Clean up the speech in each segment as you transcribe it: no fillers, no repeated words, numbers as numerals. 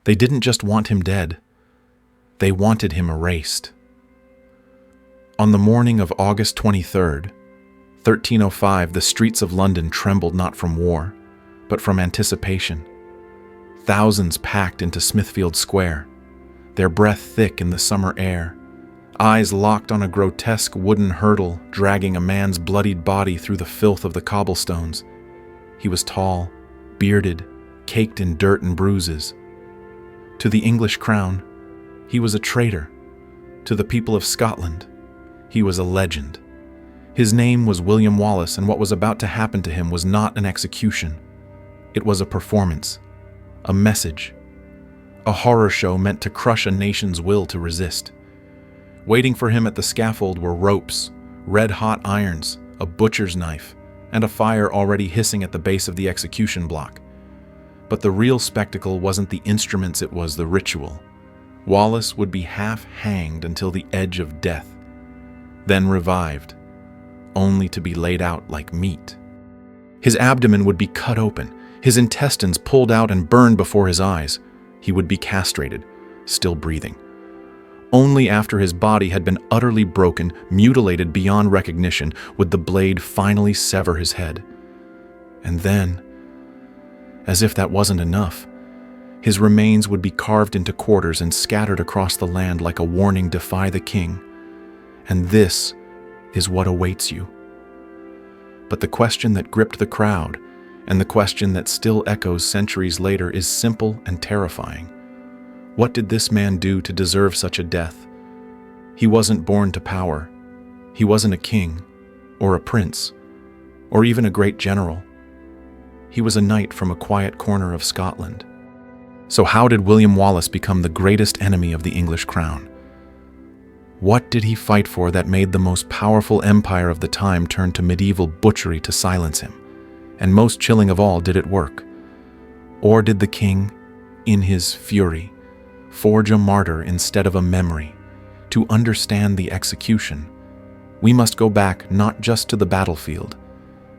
They didn't just want him dead. They wanted him erased. On the morning of August 23rd, 1305, the streets of London trembled not from war, but from anticipation. Thousands packed into Smithfield Square, their breath thick in the summer air, eyes locked on a grotesque wooden hurdle dragging a man's bloodied body through the filth of the cobblestones. He was tall, bearded, caked in dirt and bruises. To the English crown, he was a traitor. To the people of Scotland, he was a legend. His name was William Wallace, and what was about to happen to him was not an execution. It was a performance, a message, a horror show meant to crush a nation's will to resist. Waiting for him at the scaffold were ropes, red-hot irons, a butcher's knife, and a fire already hissing at the base of the execution block. But the real spectacle wasn't the instruments, it was the ritual. Wallace would be half-hanged until the edge of death, then revived, only to be laid out like meat. His abdomen would be cut open, his intestines pulled out and burned before his eyes. He would be castrated, still breathing. Only after his body had been utterly broken, mutilated beyond recognition, would the blade finally sever his head. And then, as if that wasn't enough, his remains would be carved into quarters and scattered across the land like a warning, defy the king. And this is what awaits you. But the question that gripped the crowd, and the question that still echoes centuries later, is simple and terrifying. What did this man do to deserve such a death? He wasn't born to power. He wasn't a king, or a prince, or even a great general. He was a knight from a quiet corner of Scotland. So how did William Wallace become the greatest enemy of the English crown? What did he fight for that made the most powerful empire of the time turn to medieval butchery to silence him? And most chilling of all, did it work? Or did the king, in his fury, forge a martyr instead of a memory? To understand the execution, we must go back not just to the battlefield,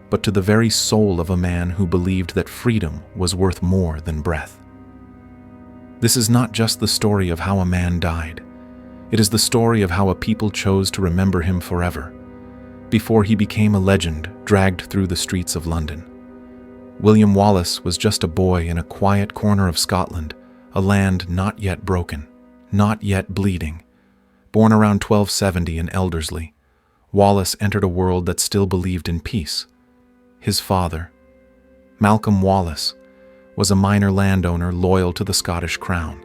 but to the very soul of a man who believed that freedom was worth more than breath. This is not just the story of how a man died. It is the story of how a people chose to remember him forever, before he became a legend dragged through the streets of London. William Wallace was just a boy in a quiet corner of Scotland, a land not yet broken, not yet bleeding. Born around 1270 in Elderslie, Wallace entered a world that still believed in peace. His father, Malcolm Wallace, was a minor landowner loyal to the Scottish crown,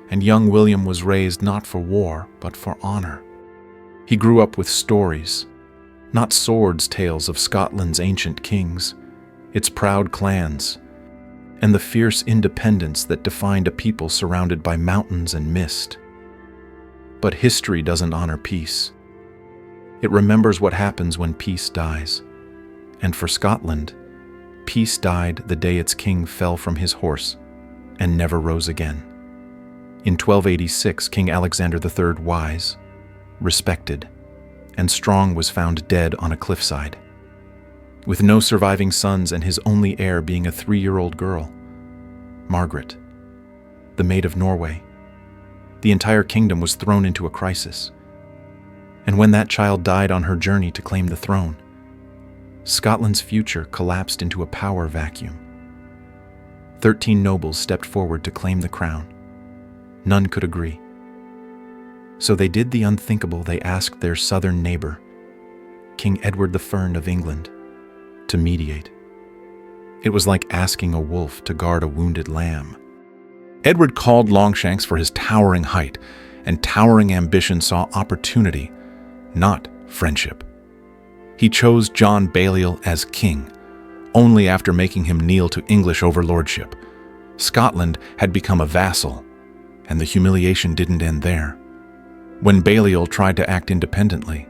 and young William was raised not for war, but for honor. He grew up with stories, not swords tales of Scotland's ancient kings, its proud clans, and the fierce independence that defined a people surrounded by mountains and mist. But history doesn't honor peace. It remembers what happens when peace dies. And for Scotland, peace died the day its king fell from his horse and never rose again. In 1286, King Alexander III, wise, respected, and strong, was found dead on a cliffside, with no surviving sons and his only heir being a 3-year-old girl, Margaret, the Maid of Norway. The entire kingdom was thrown into a crisis. And when that child died on her journey to claim the throne, Scotland's future collapsed into a power vacuum. 13 nobles stepped forward to claim the crown. None could agree. So they did the unthinkable. They asked their southern neighbor, King Edward I of England, to mediate. It was like asking a wolf to guard a wounded lamb. Edward called Longshanks for his towering height, and towering ambition saw opportunity, not friendship. He chose John Balliol as king, only after making him kneel to English overlordship. Scotland had become a vassal, and the humiliation didn't end there. When Balliol tried to act independently,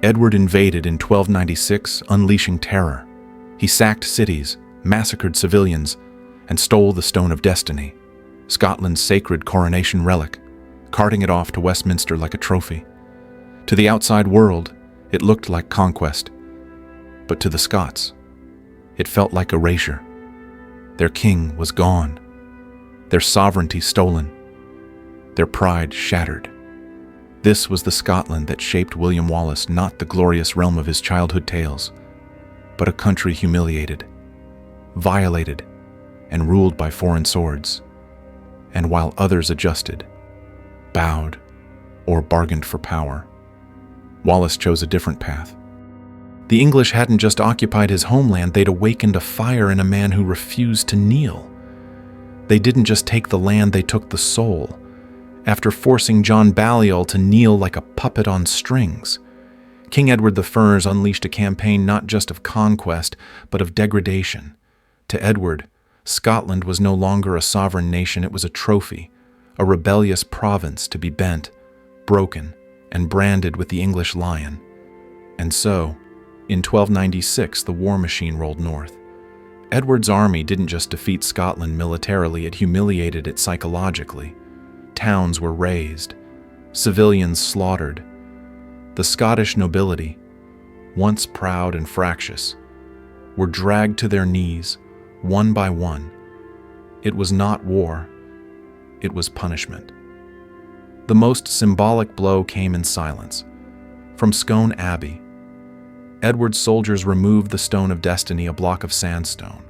Edward invaded in 1296, unleashing terror. He sacked cities, massacred civilians, and stole the Stone of Destiny, Scotland's sacred coronation relic, carting it off to Westminster like a trophy. To the outside world, it looked like conquest, but to the Scots, it felt like erasure. Their king was gone. their sovereignty stolen, their pride shattered. This was the Scotland that shaped William Wallace, not the glorious realm of his childhood tales, but a country humiliated, violated, and ruled by foreign swords. And while others adjusted, bowed, or bargained for power, Wallace chose a different path. The English hadn't just occupied his homeland, they'd awakened a fire in a man who refused to kneel. They didn't just take the land, they took the soul. After forcing John Balliol to kneel like a puppet on strings, King Edward I unleashed a campaign not just of conquest, but of degradation. To Edward, Scotland was no longer a sovereign nation, it was a trophy, a rebellious province to be bent, broken, and branded with the English lion. And so, in 1296, the war machine rolled north. Edward's army didn't just defeat Scotland militarily, it humiliated it psychologically. Towns were razed, civilians slaughtered. The Scottish nobility, once proud and fractious, were dragged to their knees, one by one. It was not war, it was punishment. The most symbolic blow came in silence. From Scone Abbey, Edward's soldiers removed the Stone of Destiny, a block of sandstone,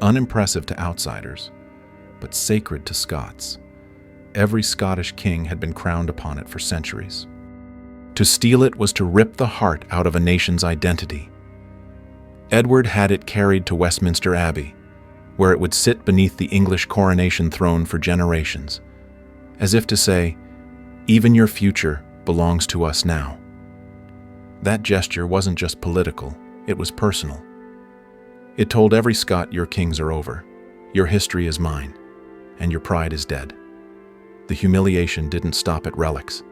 unimpressive to outsiders, but sacred to Scots. Every Scottish king had been crowned upon it for centuries. To steal it was to rip the heart out of a nation's identity. Edward had it carried to Westminster Abbey, where it would sit beneath the English coronation throne for generations, as if to say, even your future belongs to us now. That gesture wasn't just political, it was personal. It told every Scot, your kings are over, your history is mine, and your pride is dead. The humiliation didn't stop at relics.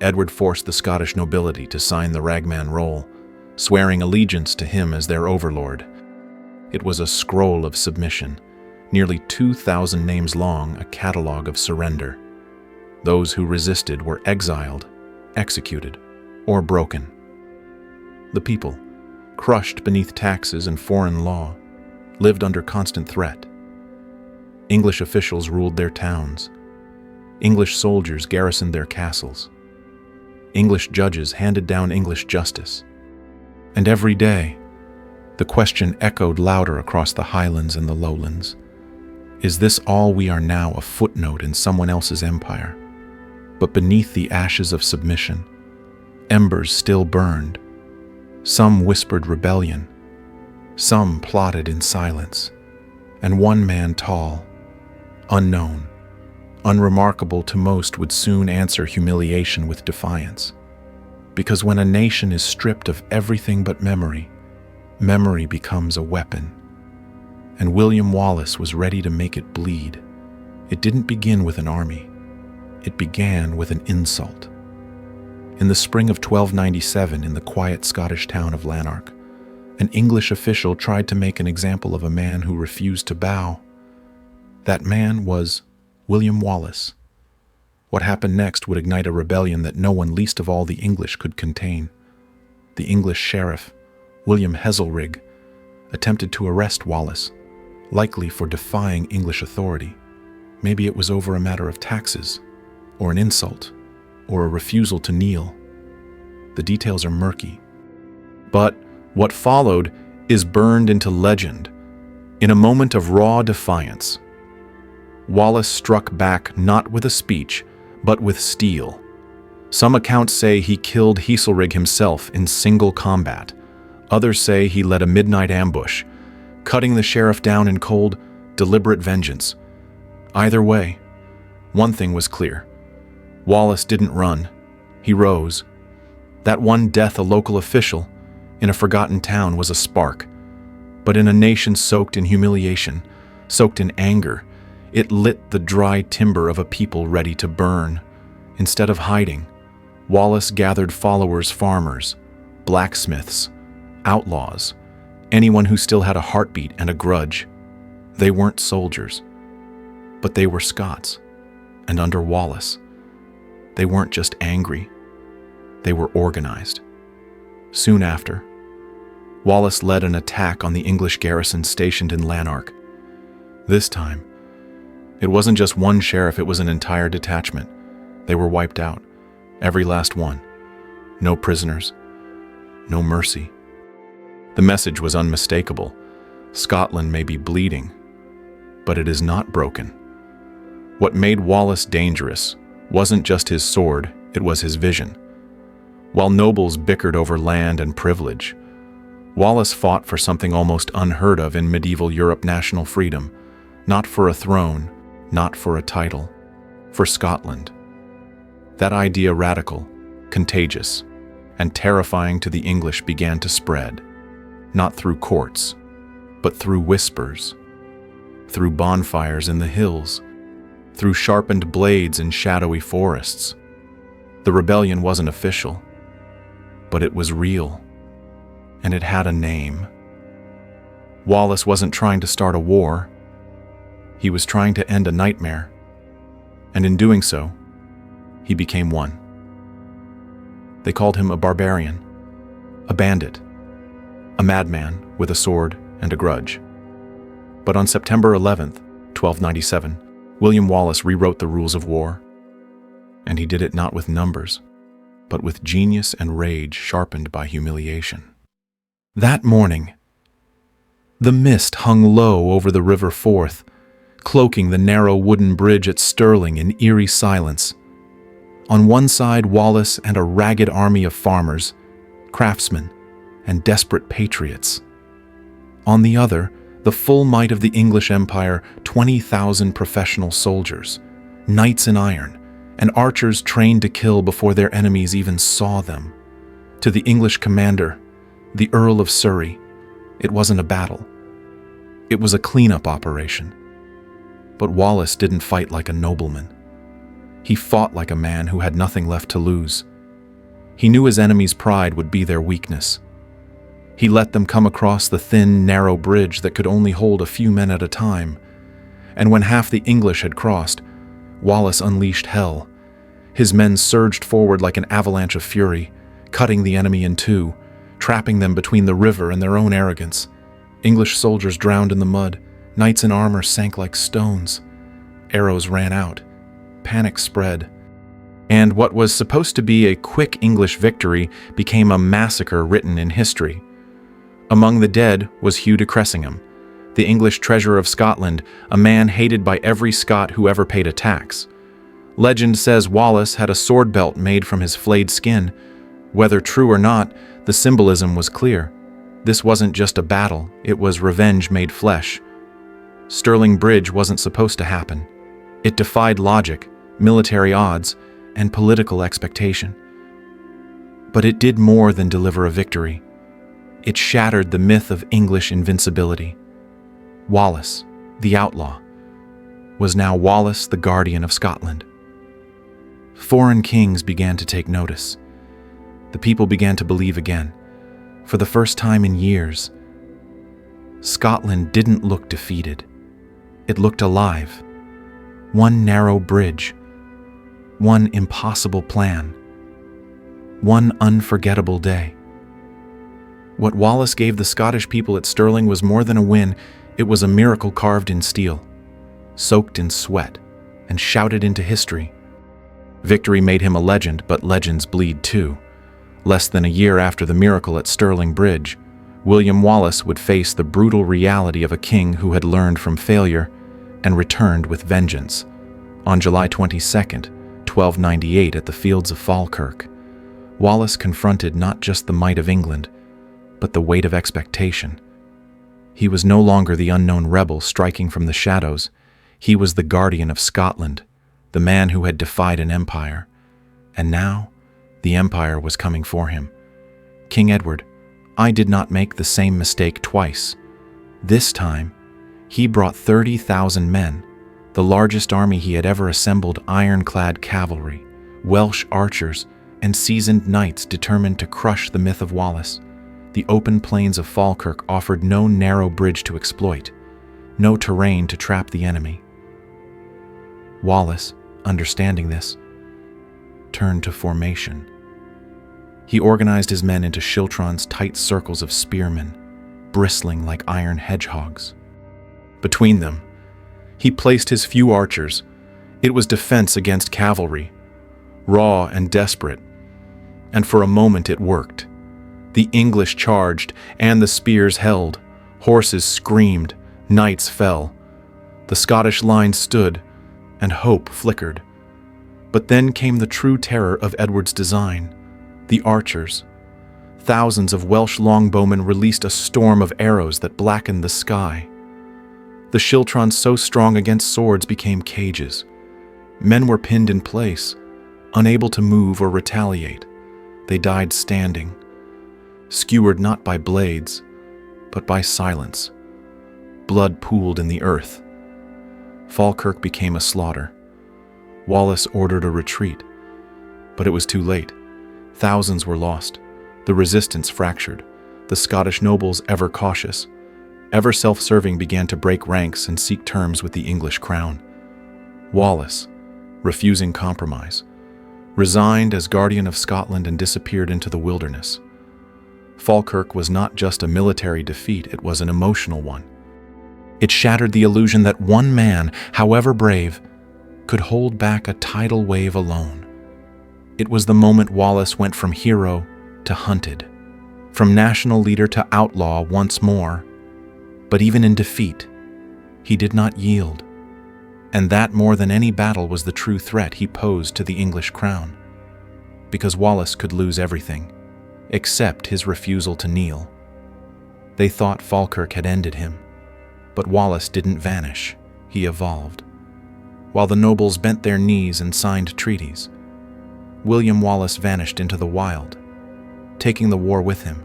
Edward forced the Scottish nobility to sign the Ragman Roll, swearing allegiance to him as their overlord. It was a scroll of submission, nearly 2,000 names long, a catalogue of surrender. Those who resisted were exiled, executed, or broken. The people, crushed beneath taxes and foreign law, lived under constant threat. English officials ruled their towns. English soldiers garrisoned their castles. English judges handed down English justice. And every day, the question echoed louder across the highlands and the lowlands. Is this all we are now, a footnote in someone else's empire? But beneath the ashes of submission, embers still burned. Some whispered rebellion. Some plotted in silence. And one man tall, unknown, unremarkable to most, would soon answer humiliation with defiance. Because when a nation is stripped of everything but memory, memory becomes a weapon. And William Wallace was ready to make it bleed. It didn't begin with an army. It began with an insult. In the spring of 1297, in the quiet Scottish town of Lanark, an English official tried to make an example of a man who refused to bow. That man was William Wallace. What happened next would ignite a rebellion that no one, least of all the English, could contain. The English sheriff, William Heselrigg, attempted to arrest Wallace, likely for defying English authority. Maybe it was over a matter of taxes, or an insult, or a refusal to kneel. The details are murky. But what followed is burned into legend. In a moment of raw defiance, Wallace struck back not with a speech, but with steel. Some accounts say he killed Heselrigg himself in single combat. Others say he led a midnight ambush, cutting the sheriff down in cold, deliberate vengeance. Either way, one thing was clear. Wallace didn't run. He rose. That one death, a local official, in a forgotten town, was a spark. But in a nation soaked in humiliation, soaked in anger, it lit the dry timber of a people ready to burn. Instead of hiding, Wallace gathered followers, farmers, blacksmiths, outlaws, anyone who still had a heartbeat and a grudge. They weren't soldiers, but they were Scots. And under Wallace, they weren't just angry, they were organized. Soon after, Wallace led an attack on the English garrison stationed in Lanark. This time, It wasn't just one sheriff, it was an entire detachment. They were wiped out, every last one. No prisoners, no mercy. The message was unmistakable. Scotland may be bleeding, but it is not broken. What made Wallace dangerous wasn't just his sword, it was his vision. While nobles bickered over land and privilege, Wallace fought for something almost unheard of in medieval Europe: national freedom. Not for a throne, not for a title, for Scotland. That idea, radical, contagious, and terrifying to the English, began to spread, not through courts, but through whispers, through bonfires in the hills, through sharpened blades in shadowy forests. The rebellion wasn't official, but it was real, and it had a name. Wallace wasn't trying to start a war. He was trying to end a nightmare, and in doing so, he became one. They called him a barbarian, a bandit, a madman with a sword and a grudge. But on September 11th, 1297, William Wallace rewrote the rules of war, and he did it not with numbers, but with genius and rage sharpened by humiliation. That morning, the mist hung low over the River Forth, cloaking the narrow wooden bridge at Stirling in eerie silence. On one side, Wallace and a ragged army of farmers, craftsmen, and desperate patriots. On the other, the full might of the English Empire, 20,000 professional soldiers, knights in iron, and archers trained to kill before their enemies even saw them. To the English commander, the Earl of Surrey, it wasn't a battle. It was a cleanup operation. But Wallace didn't fight like a nobleman. He fought like a man who had nothing left to lose. He knew his enemy's pride would be their weakness. He let them come across the thin, narrow bridge that could only hold a few men at a time. And when half the English had crossed, Wallace unleashed hell. His men surged forward like an avalanche of fury, cutting the enemy in two, trapping them between the river and their own arrogance. English soldiers drowned in the mud. Knights in armor sank like stones. Arrows ran out. Panic spread. And what was supposed to be a quick English victory became a massacre written in history. Among the dead was Hugh de Cressingham, the English treasurer of Scotland, a man hated by every Scot who ever paid a tax. Legend says Wallace had a sword belt made from his flayed skin. Whether true or not, the symbolism was clear. This wasn't just a battle, it was revenge made flesh. Stirling Bridge wasn't supposed to happen. It defied logic, military odds, and political expectation. But it did more than deliver a victory. It shattered the myth of English invincibility. Wallace, the outlaw, was now Wallace, the guardian of Scotland. Foreign kings began to take notice. The people began to believe again. For the first time in years, Scotland didn't look defeated. It looked alive. One narrow bridge, one impossible plan, one unforgettable day. What Wallace gave the Scottish people at Stirling was more than a win, it was a miracle carved in steel, soaked in sweat, and shouted into history. Victory made him a legend, but legends bleed too. Less than a year after the miracle at Stirling Bridge, William Wallace would face the brutal reality of a king who had learned from failure and returned with vengeance. On July 22nd, 1298, at the fields of Falkirk, Wallace confronted not just the might of England, but the weight of expectation. He was no longer the unknown rebel striking from the shadows. He was the guardian of Scotland, the man who had defied an empire. And now, the empire was coming for him. King Edward, I did not make the same mistake twice. This time, he brought 30,000 men, the largest army he had ever assembled: ironclad cavalry, Welsh archers, and seasoned knights determined to crush the myth of Wallace. The open plains of Falkirk offered no narrow bridge to exploit, no terrain to trap the enemy. Wallace, understanding this, turned to formation. He organized his men into Shiltron's tight circles of spearmen, bristling like iron hedgehogs. Between them, He placed his few archers. It was defense against cavalry, raw and desperate. And for a moment it worked. The English charged, and the spears held. Horses screamed, knights fell. The Scottish line stood, and hope flickered. But then came the true terror of Edward's design. The archers. Thousands of Welsh longbowmen released a storm of arrows that blackened the sky. The schiltrons so strong against swords became cages. Men were pinned in place, unable to move or retaliate. They died standing, skewered not by blades, but by silence. Blood pooled in the earth. Falkirk became a slaughter. Wallace ordered a retreat, but it was too late. Thousands were lost. The resistance fractured. The Scottish nobles, ever cautious, ever self-serving, began to break ranks and seek terms with the English crown. Wallace, refusing compromise, resigned as guardian of Scotland and disappeared into the wilderness. Falkirk was not just a military defeat, it was an emotional one. It shattered the illusion that one man, however brave, could hold back a tidal wave alone. It was the moment Wallace went from hero to hunted, from national leader to outlaw once more. But even in defeat, he did not yield. And that, more than any battle, was the true threat he posed to the English crown. Because Wallace could lose everything, except his refusal to kneel. They thought Falkirk had ended him, but Wallace didn't vanish, he evolved. While the nobles bent their knees and signed treaties, William Wallace vanished into the wild, taking the war with him,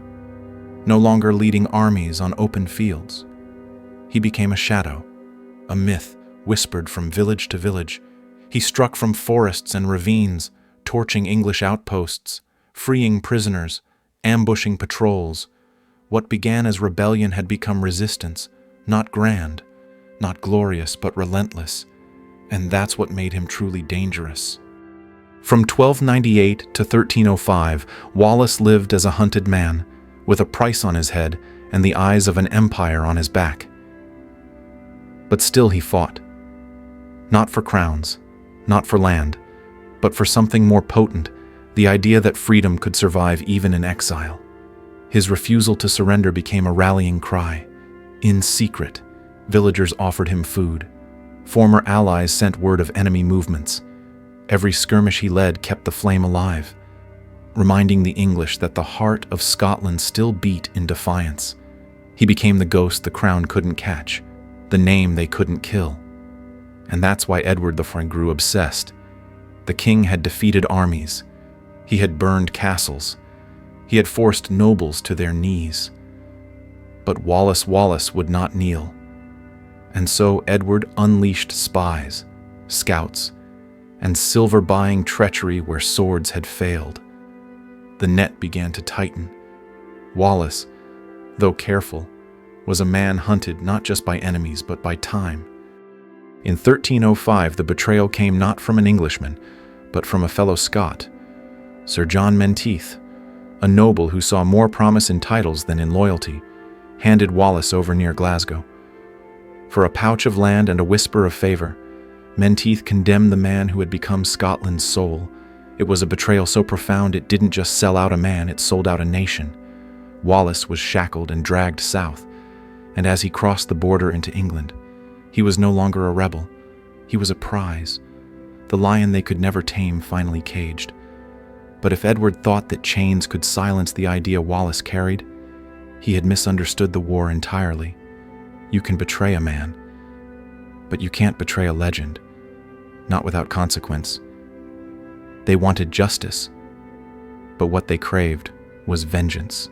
no longer leading armies on open fields. He became a shadow, a myth whispered from village to village. He struck from forests and ravines, torching English outposts, freeing prisoners, ambushing patrols. What began as rebellion had become resistance, not grand, not glorious, but relentless. And that's what made him truly dangerous. From 1298 to 1305, Wallace lived as a hunted man, with a price on his head and the eyes of an empire on his back. But still he fought. Not for crowns, not for land, but for something more potent, the idea that freedom could survive even in exile. His refusal to surrender became a rallying cry. In secret, villagers offered him food. Former allies sent word of enemy movements. Every skirmish he led kept the flame alive, reminding the English that the heart of Scotland still beat in defiance. He became the ghost the crown couldn't catch, the name they couldn't kill. And that's why Edward the Free grew obsessed. The king had defeated armies. He had burned castles. He had forced nobles to their knees. But Wallace would not kneel. And so Edward unleashed spies, scouts, and silver-buying treachery where swords had failed. The net began to tighten. Wallace, though careful, was a man hunted not just by enemies but by time. In 1305, the betrayal came not from an Englishman, but from a fellow Scot, Sir John Menteith, a noble who saw more promise in titles than in loyalty, handed Wallace over near Glasgow. For a pouch of land and a whisper of favor, Menteith condemned the man who had become Scotland's soul. It was a betrayal so profound it didn't just sell out a man, it sold out a nation. Wallace was shackled and dragged south, and as he crossed the border into England, he was no longer a rebel. He was a prize, the lion they could never tame finally caged. But if Edward thought that chains could silence the idea Wallace carried, he had misunderstood the war entirely. You can betray a man, but you can't betray a legend, not without consequence. They wanted justice, but what they craved was vengeance.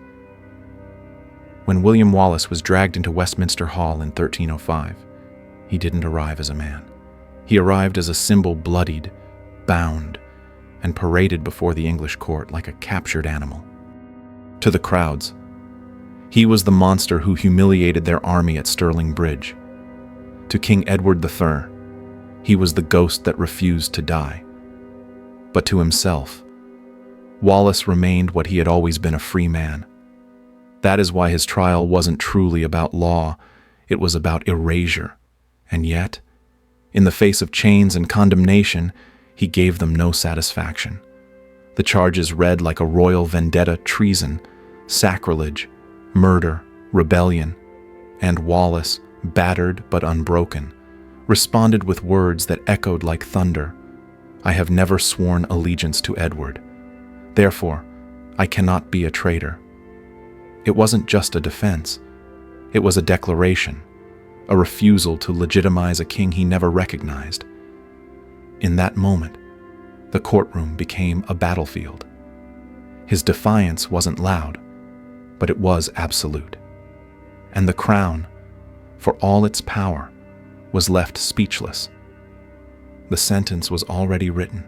When William Wallace was dragged into Westminster Hall in 1305, he didn't arrive as a man. He arrived as a symbol, bloodied, bound, and paraded before the English court like a captured animal. To the crowds, he was the monster who humiliated their army at Stirling Bridge. To King Edward III, he was the ghost that refused to die. But to himself, Wallace remained what he had always been, a free man. That is why his trial wasn't truly about law, it was about erasure. And yet, In the face of chains and condemnation, he gave them no satisfaction. The charges read like a royal vendetta: treason, sacrilege, murder, rebellion, and Wallace, battered but unbroken, responded with words that echoed like thunder: "I have never sworn allegiance to Edward. Therefore, I cannot be a traitor." It wasn't just a defense. It was a declaration, a refusal to legitimize a king he never recognized. In that moment, the courtroom became a battlefield. His defiance wasn't loud, but it was absolute. And the crown, for all its power, was left speechless. The sentence was already written.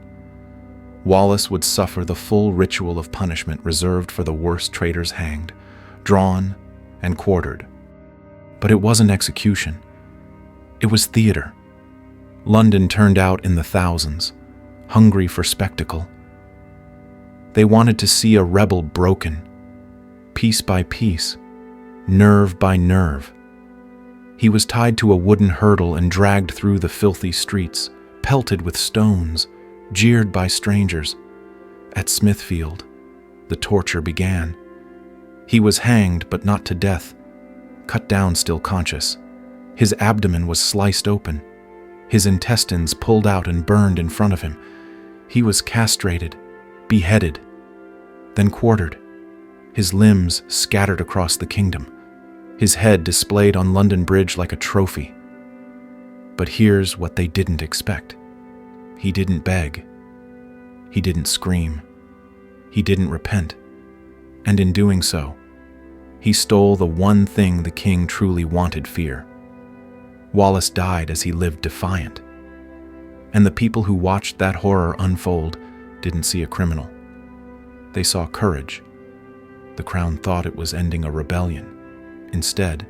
Wallace would suffer the full ritual of punishment reserved for the worst traitors hanged, drawn, and quartered. But it wasn't execution. It was theater. London turned out in the thousands, hungry for spectacle. They wanted to see a rebel broken, piece by piece, nerve by nerve. He was tied to a wooden hurdle and dragged through the filthy streets, pelted with stones, jeered by strangers. At Smithfield, the torture began. He was hanged, but not to death, cut down still conscious. His abdomen was sliced open, his intestines pulled out and burned in front of him. He was castrated, beheaded, then quartered, his limbs scattered across the kingdom, his head displayed on London Bridge like a trophy. But here's what they didn't expect. He didn't beg. He didn't scream. He didn't repent. And in doing so, he stole the one thing the king truly wanted: fear. Wallace died as he lived defiant. And the people who watched that horror unfold didn't see a criminal. They saw courage. The crown thought it was ending a rebellion. Instead,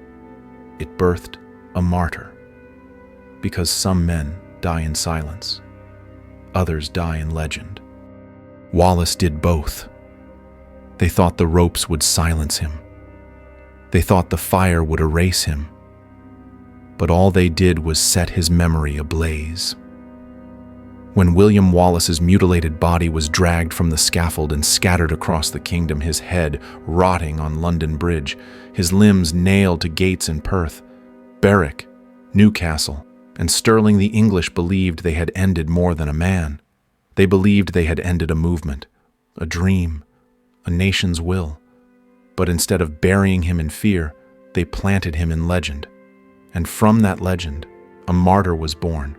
it birthed a martyr. Because some men die in silence, others die in legend. Wallace did both. They thought the ropes would silence him. They thought the fire would erase him. But all they did was set his memory ablaze. When William Wallace's mutilated body was dragged from the scaffold and scattered across the kingdom, his head rotting on London Bridge, his limbs nailed to gates in Perth, Berwick, Newcastle, and Stirling the English believed they had ended more than a man. They believed they had ended a movement, a dream, a nation's will. But instead of burying him in fear, they planted him in legend. And from that legend, a martyr was born.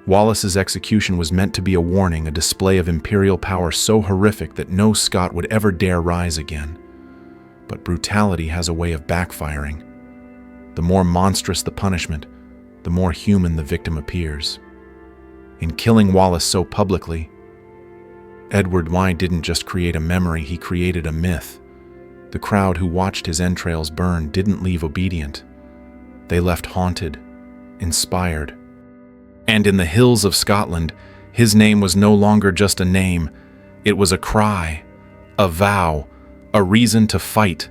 Wallace's execution was meant to be a warning, a display of imperial power so horrific that no Scot would ever dare rise again. But brutality has a way of backfiring. The more monstrous the punishment, the more human the victim appears. In killing Wallace so publicly, Edward I didn't just create a memory, he created a myth. The crowd who watched his entrails burn didn't leave obedient. They left haunted, inspired. And in the hills of Scotland, his name was no longer just a name. It was a cry, a vow, a reason to fight.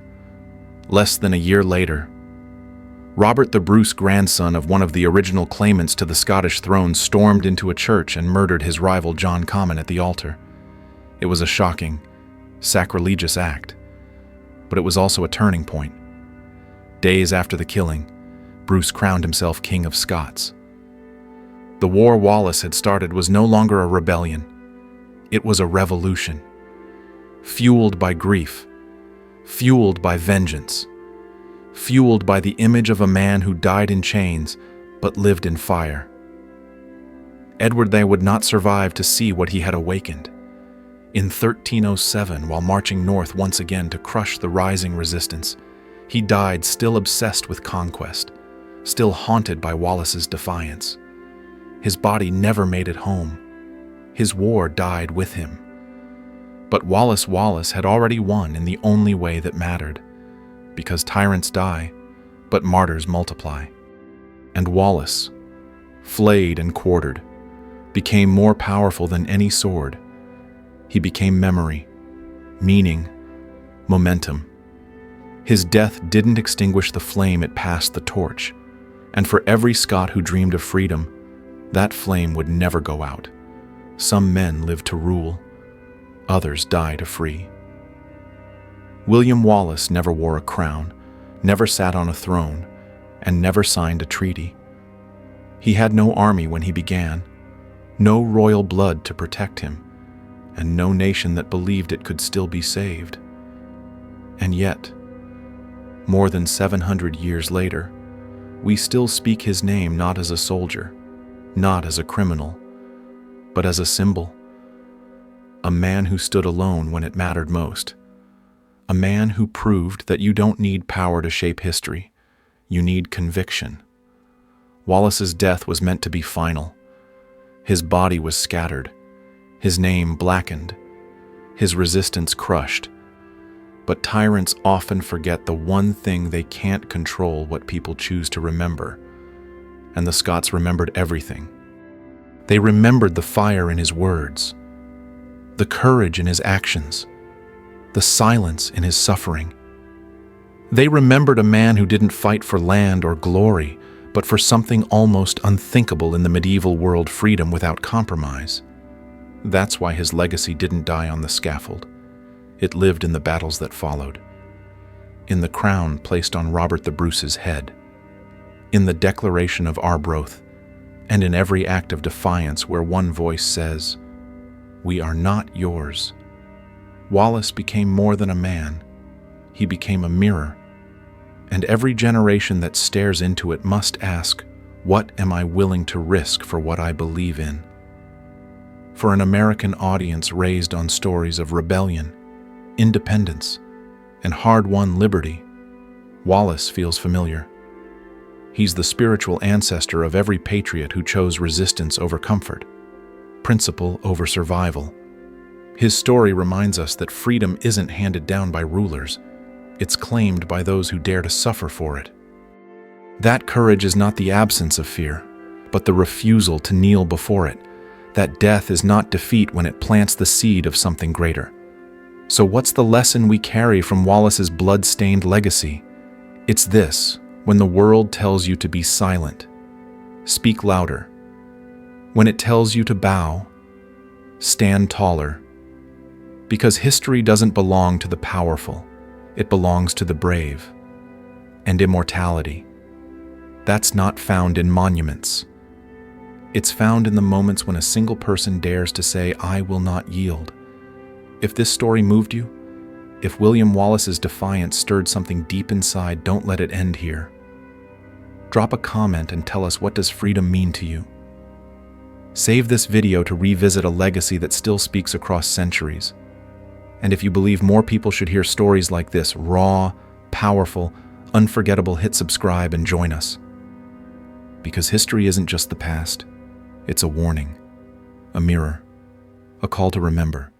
Less than a year later, Robert the Bruce, grandson of one of the original claimants to the Scottish throne, stormed into a church and murdered his rival John Comyn at the altar. It was a shocking, sacrilegious act, but it was also a turning point. Days after the killing, Bruce crowned himself King of Scots. The war Wallace had started was no longer a rebellion. It was a revolution, fueled by grief, fueled by vengeance, fueled by the image of a man who died in chains but lived in fire. Edward they would not survive to see what he had awakened. In 1307, while marching north once again to crush the rising resistance, he died still obsessed with conquest, still haunted by Wallace's defiance. His body never made it home. His war died with him. But Wallace had already won in the only way that mattered, because tyrants die, but martyrs multiply. And Wallace, flayed and quartered, became more powerful than any sword. He became memory, meaning, momentum. His death didn't extinguish the flame, it passed the torch. And for every Scot who dreamed of freedom, That flame would never go out. Some men live to rule, others die to free. William Wallace never wore a crown, never sat on a throne, and never signed a treaty. He had no army when he began, no royal blood to protect him, and no nation that believed it could still be saved. And yet, more than 700 years later, we still speak his name not as a soldier, not as a criminal, but as a symbol. A man who stood alone when it mattered most. A man who proved that you don't need power to shape history. You need conviction. Wallace's death was meant to be final. His body was scattered, his name blackened, his resistance crushed. But tyrants often forget the one thing they can't control: what people choose to remember. And the Scots remembered everything. They remembered the fire in his words, the courage in his actions, the silence in his suffering. They remembered a man who didn't fight for land or glory, but for something almost unthinkable in the medieval world: freedom without compromise. That's why his legacy didn't die on the scaffold. It lived in the battles that followed, in the crown placed on Robert the Bruce's head, in the declaration of Arbroath, and in every act of defiance where one voice says, "We are not yours." Wallace became more than a man. He became a mirror. And every generation that stares into it must ask, what am I willing to risk for what I believe in? For an American audience raised on stories of rebellion, independence, and hard-won liberty, Wallace feels familiar. He's the spiritual ancestor of every patriot who chose resistance over comfort, principle over survival. His story reminds us that freedom isn't handed down by rulers. It's claimed by those who dare to suffer for it. That courage is not the absence of fear, but the refusal to kneel before it. That death is not defeat when it plants the seed of something greater. So what's the lesson we carry from Wallace's blood-stained legacy? It's this: when the world tells you to be silent, speak louder. When it tells you to bow, stand taller. Because history doesn't belong to the powerful, it belongs to the brave. And immortality, that's not found in monuments. It's found in the moments when a single person dares to say, "I will not yield." If this story moved you, if William Wallace's defiance stirred something deep inside, don't let it end here. Drop a comment and tell us, what does freedom mean to you? Save this video to revisit a legacy that still speaks across centuries. And if you believe more people should hear stories like this, raw, powerful, unforgettable, hit subscribe and join us. Because history isn't just the past. It's a warning, a mirror, a call to remember.